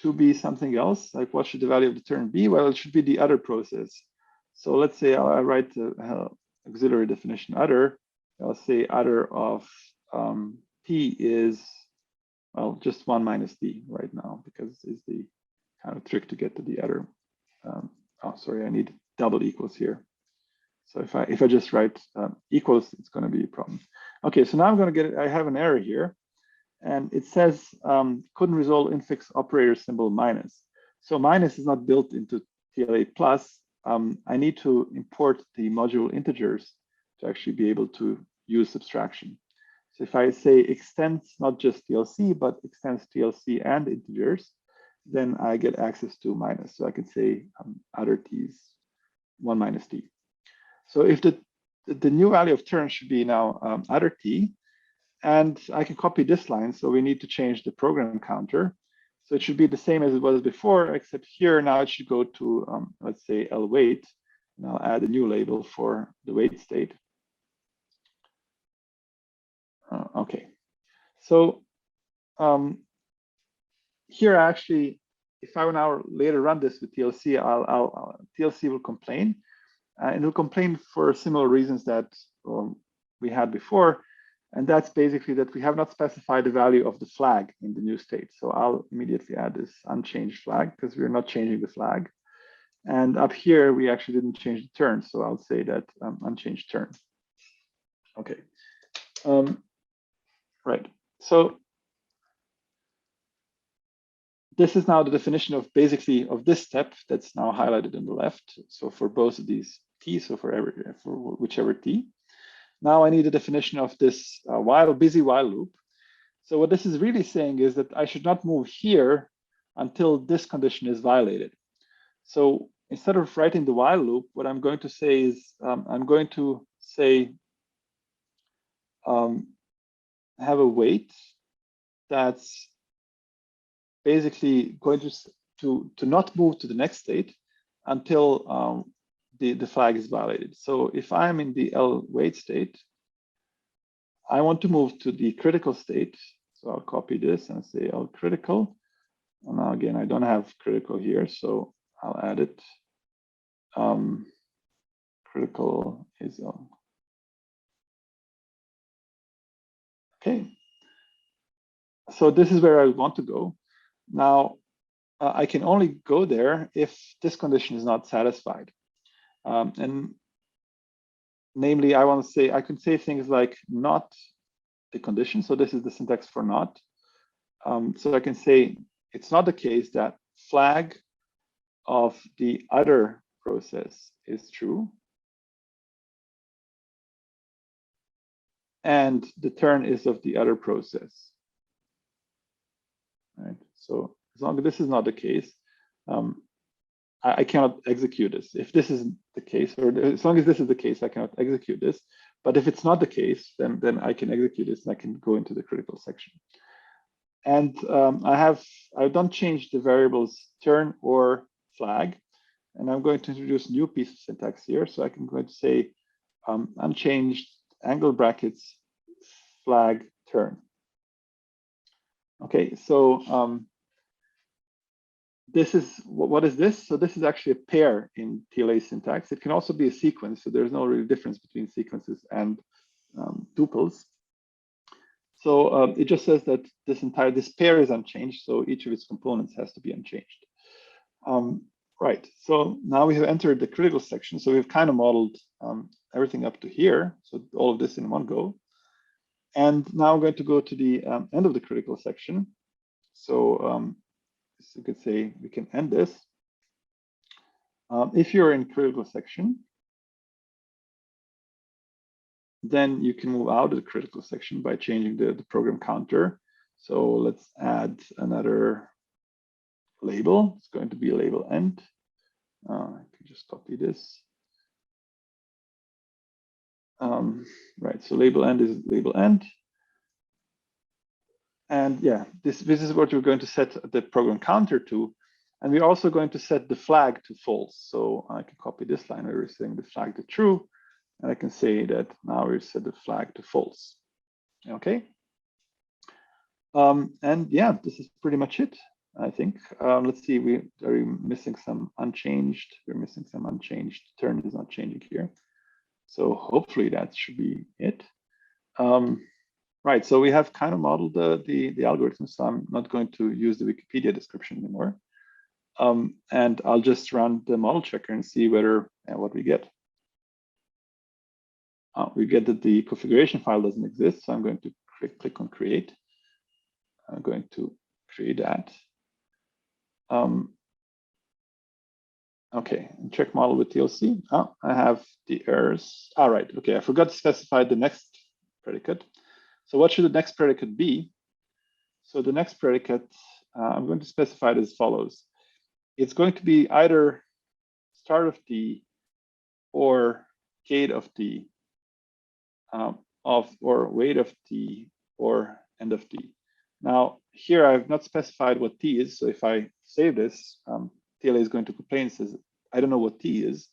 to be something else. Like, what should the value of the turn be? Well, it should be the other process. So let's say I write the auxiliary definition other. I'll say other of t is, well, just 1 minus d right now, because it's the kind of trick to get to the other. Oh, sorry, I need double equals here. So if I just write equals, it's going to be a problem. Okay, so now I'm going to I have an error here, and it says couldn't resolve infix operator symbol minus. So minus is not built into TLA plus. I need to import the module integers to actually be able to use subtraction. So if I say extends not just TLC, but extends TLC and integers, then I get access to minus. So I can say other t's 1 minus t. So if the new value of turn should be now other t, and I can copy this line. So we need to change the program counter. So it should be the same as it was before, except here now it should go to, let's say, L wait. And I'll add a new label for the wait state. Okay. So here actually, if I will now later run this with TLC, TLC will complain. And it will complain for similar reasons that we had before. And that's basically that we have not specified the value of the flag in the new state. So I'll immediately add this unchanged flag, because we're not changing the flag. And up here, we actually didn't change the turn. So I'll say that unchanged turn. Okay. Right. So this is now the definition of basically of this step that's now highlighted on the left. So for both of these t, so for whichever t. Now I need a definition of this busy while loop. So what this is really saying is that I should not move here until this condition is violated. So instead of writing the while loop, what I'm going to say is I'm going to say have a wait that's basically going to not move to the next state until the flag is violated. So if I'm in the L wait state, I want to move to the critical state. So I'll copy this and say L critical. And now again, I don't have critical here, so I'll add it. Critical is L. Okay. So this is where I want to go. Now, I can only go there if this condition is not satisfied. And namely, I want to say, I can say things like not the condition. So this is the syntax for not. So I can say it's not the case that flag of the other process is true. And the turn is of the other process. Right. So as long as this is not the case, I cannot execute this. If this isn't the case, or as long as this is the case, I cannot execute this. But if it's not the case, then I can execute this and I can go into the critical section. And I don't change the variables turn or flag. And I'm going to introduce a new piece of syntax here. So I can go to say unchanged angle brackets flag turn. Okay, so this is, what is this? So this is actually a pair in TLA syntax. It can also be a sequence. So there's no real difference between sequences and tuples. So it just says that this pair is unchanged. So each of its components has to be unchanged. Right, so now we have entered the critical section. So we've kind of modeled everything up to here. So all of this in one go. And now I'm going to go to the end of the critical section. So you could say we can end this. If you're in critical section, then you can move out of the critical section by changing the program counter. So let's add another label. It's going to be a label end. I can just copy this. Right, so label end is label end. And yeah, this is what we're going to set the program counter to. And we're also going to set the flag to false. So I can copy this line where we're setting the flag to true. And I can say that now we set the flag to false. Okay. And yeah, this is pretty much it, I think. Let's see, we are missing some unchanged. We're missing some unchanged. Turn is not changing here. So hopefully that should be it. Right, so we have kind of modeled the algorithm, so I'm not going to use the Wikipedia description anymore. And I'll just run the model checker and see whether what we get. We get that the configuration file doesn't exist, so I'm going to click on create. I'm going to create that. Okay, and check model with TLC. Oh, I have the errors. All right, okay, I forgot to specify the next predicate. So what should the next predicate be? So the next predicate, I'm going to specify it as follows. It's going to be either start of D or gate of D, or wait of D or end of D. Now here I've not specified what T is. So if I save this, TLA is going to complain and says, I don't know what T is.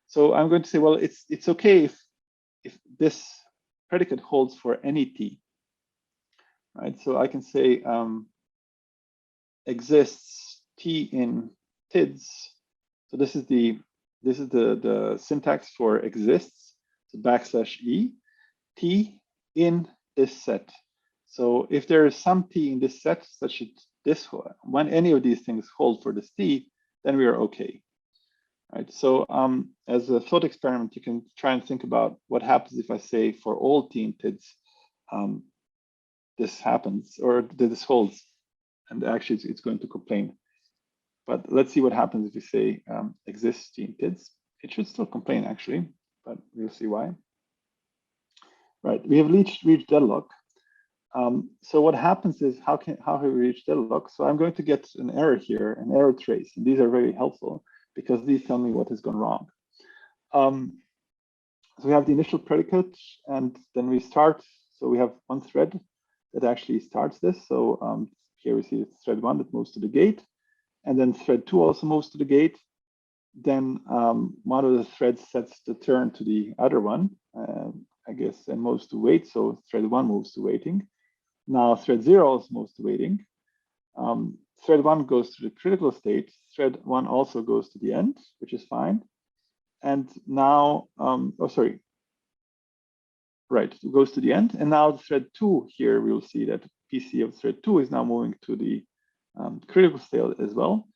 So I'm going to say, well, it's okay if this predicate holds for any T, right? So I can say exists T in TIDS. So this is the syntax for exists, so \E, T in this set. So if there is some T in this set, such as this one, when any of these things hold for this T, then we are okay. Right. So as a thought experiment, you can try and think about what happens if I say for all T in TIDS, this happens or this holds, and actually it's going to complain. But let's see what happens if you say exists T in TIDS. It should still complain actually, but we'll see why. Right, we have reached deadlock. So what happens is how have we reached deadlock? So I'm going to get an error here, an error trace, and these are very helpful because these tell me what has gone wrong. So we have the initial predicate, and then we start. So we have one thread that actually starts this. So here we see it's thread 1 that moves to the gate, and then thread 2 also moves to the gate. Then one of the threads sets the turn to the other one, I guess, and moves to wait. So thread 1 moves to waiting. Now thread 0 also moves to waiting. Thread 1 goes to the critical state. Thread 1 also goes to the end, which is fine. And now, it goes to the end. And now thread 2 here, we'll see that PC of thread 2 is now moving to the critical state as well.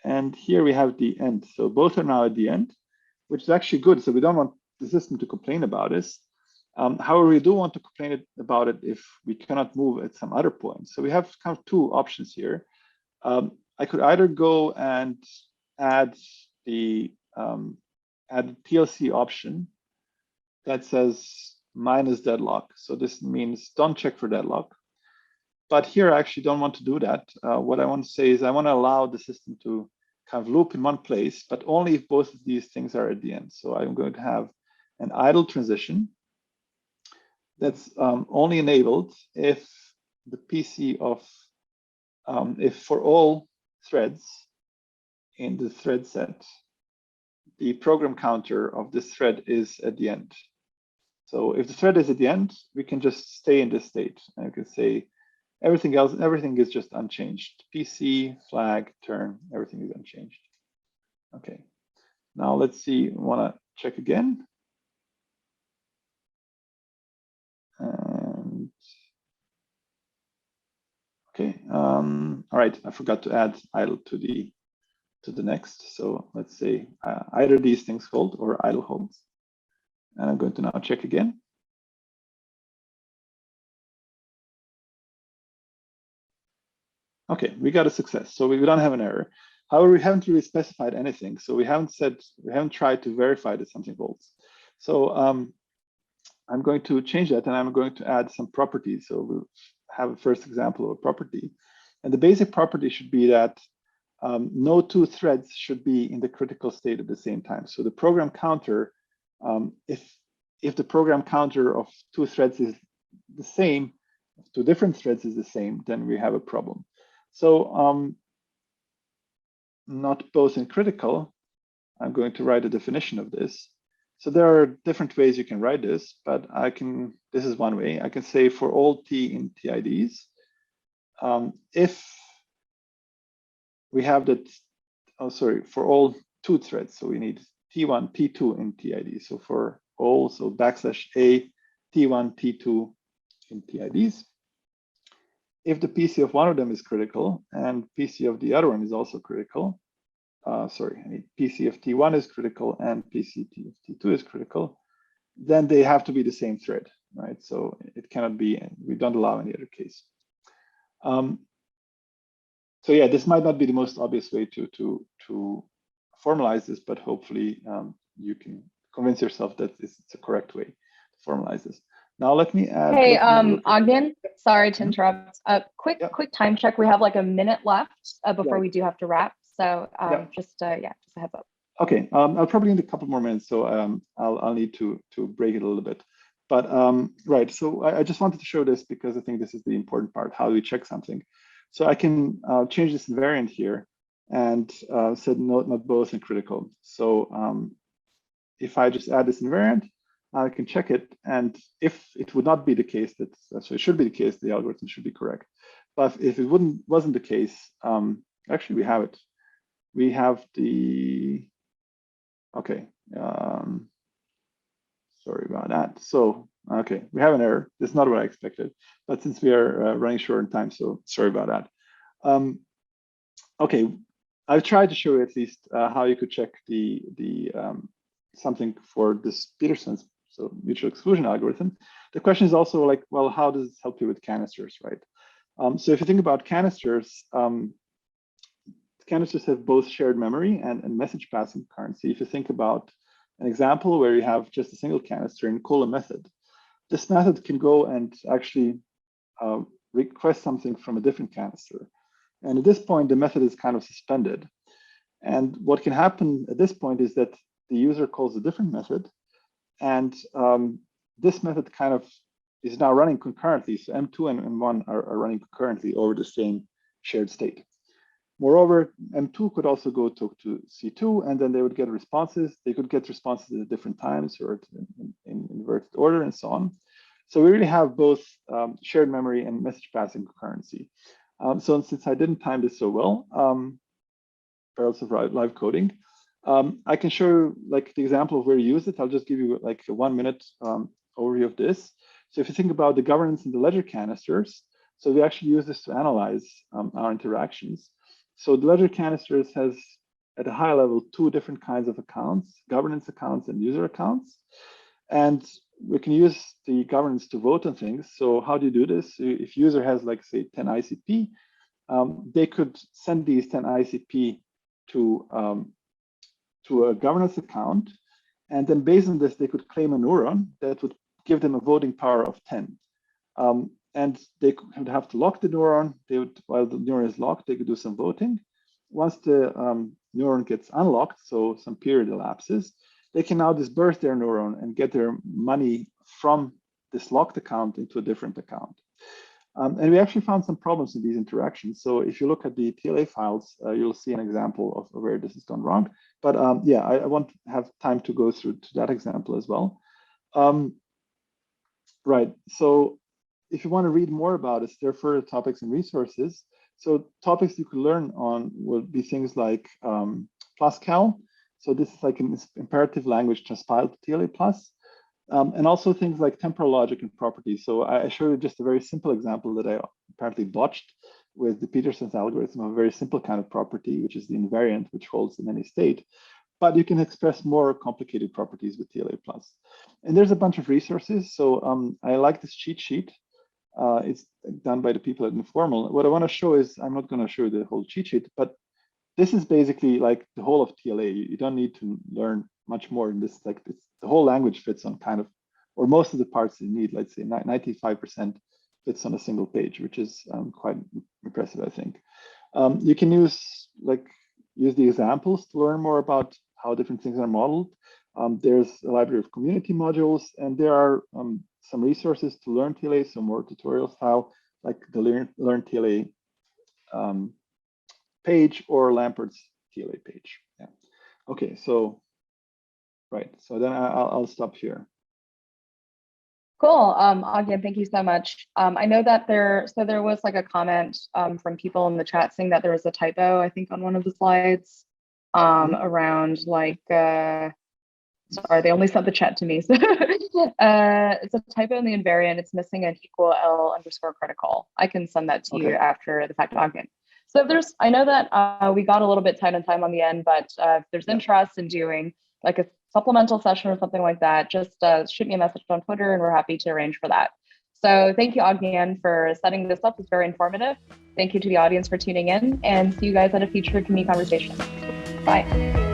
And here we have the end. So both are now at the end, which is actually good. So we don't want the system to complain about this. However, we do want to complain about it if we cannot move at some other point. So we have kind of two options here. I could either go and add the TLC option that says minus deadlock. So this means don't check for deadlock. But here I actually don't want to do that. What I want to say is I want to allow the system to kind of loop in one place, but only if both of these things are at the end. So I'm going to have an idle transition that's only enabled if the PC of, if for all threads in the thread set, the program counter of this thread is at the end. So if the thread is at the end, we can just stay in this state. And you can say everything else, everything is just unchanged. PC, flag, turn, everything is unchanged. Okay, now let's see, I wanna check again. And okay, all right, I forgot to add idle to the next. So let's say either these things hold or idle holds. And I'm going to now check again. Okay, we got a success. So we don't have an error. However, we haven't really specified anything. So we haven't tried to verify that something holds. So I'm going to change that, and I'm going to add some properties. So we'll have a first example of a property. And the basic property should be that no two threads should be in the critical state at the same time. So the program counter, if the program counter of two threads is the same, two different threads is the same, then we have a problem. So not both in critical, I'm going to write a definition of this. So there are different ways you can write this, but this is one way. I can say for all T in TIDs, if we have that, for all two threads, so we need T1, T2 in TID. So for all, so \A, T1, T2 in TIDs. If the PC of one of them is critical and PC of the other one is also critical, PC of T1 is critical and PC of T2 is critical, then they have to be the same thread, right? So it cannot be, we don't allow any other case. So yeah, this might not be the most obvious way to formalize this, but hopefully you can convince yourself that it's a correct way to formalize this. Now let me add. Hey, Ogden, sorry to interrupt. Quick time check. We have like a minute left before we do have to wrap. So just a heads up. Okay, I'll probably need a couple more minutes, so I'll need to break it a little bit. But right, so I just wanted to show this because I think this is the important part. How do we check something? So I can change this invariant here and said not both in critical. So if I just add this invariant, I can check it, and if it would not be the case, so it should be the case, the algorithm should be correct. But if it wasn't the case, actually we have it. We have the, okay, sorry about that. So, okay, we have an error. This is not what I expected, but since we are running short on time, so sorry about that. Okay, I've tried to show you at least how you could check the something for this Petersons, so mutual exclusion algorithm. The question is also like, well, how does this help you with canisters, right? So if you think about canisters, canisters have both shared memory and message passing concurrency. If you think about an example where you have just a single canister and call a method, this method can go and actually request something from a different canister. And at this point, the method is kind of suspended. And what can happen at this point is that the user calls a different method, and this method kind of is now running concurrently. So M2 and M1 are running concurrently over the same shared state. Moreover, M2 could also go talk to C2, and then they would get responses. They could get responses at different times or in inverted order and so on. So we really have both shared memory and message passing concurrency. So since I didn't time this so well, perils of live coding, I can show you like the example of where you use it. I'll just give you like a 1 minute overview of this. So if you think about the governance in the ledger canisters, so we actually use this to analyze our interactions. So the ledger canisters has at a high level 2 different kinds of accounts, governance accounts and user accounts. And we can use the governance to vote on things. So how do you do this? If user has like say 10 ICP, they could send these 10 ICP to a governance account. And then based on this, they could claim a neuron that would give them a voting power of 10. And they would have to lock the neuron. They would, while the neuron is locked, they could do some voting. once the neuron gets unlocked, so some period elapses, they can now disperse their neuron and get their money from this locked account into a different account. And we actually found some problems in these interactions. So if you look at the TLA files, you'll see an example of where this has gone wrong. But yeah, I won't have time to go through to that example as well. Right, so if you want to read more about it, there are further topics and resources. So topics you could learn on would be things like PlusCal. So this is like an imperative language transpiled to TLA plus. And also things like temporal logic and properties. So I showed you just a very simple example that I apparently botched with the Petersons algorithm of a very simple kind of property, which is the invariant, which holds in any state. But you can express more complicated properties with TLA plus. And there's a bunch of resources. So I like this cheat sheet. It's done by the people at Informal. What I want to show is, I'm not going to show you the whole cheat sheet, but this is basically like the whole of TLA. You don't need to learn much more in this. Like this, the whole language fits on kind of, or most of the parts you need. Let's say 95% fits on a single page, which is quite impressive, I think. You can use the examples to learn more about how different things are modeled. There's a library of community modules, and there are some resources to learn TLA, so more tutorial style, like the Learn TLA page or Lampert's TLA page. Yeah. Okay, so right, so then I'll stop here. Cool, Ogden, thank you so much. I know that there was like a comment from people in the chat saying that there was a typo, I think, on one of the slides around like, sorry, they only sent the chat to me. So it's a typo in the invariant. It's missing an equal L underscore critical. I can send that to you after the fact, Ogden. So if there's, I know that we got a little bit tight on time on the end, but if there's interest in doing like a supplemental session or something like that, just shoot me a message on Twitter and we're happy to arrange for that. So thank you, Ogden, for setting this up. It's very informative. Thank you to the audience for tuning in, and see you guys at a future community conversation. Bye.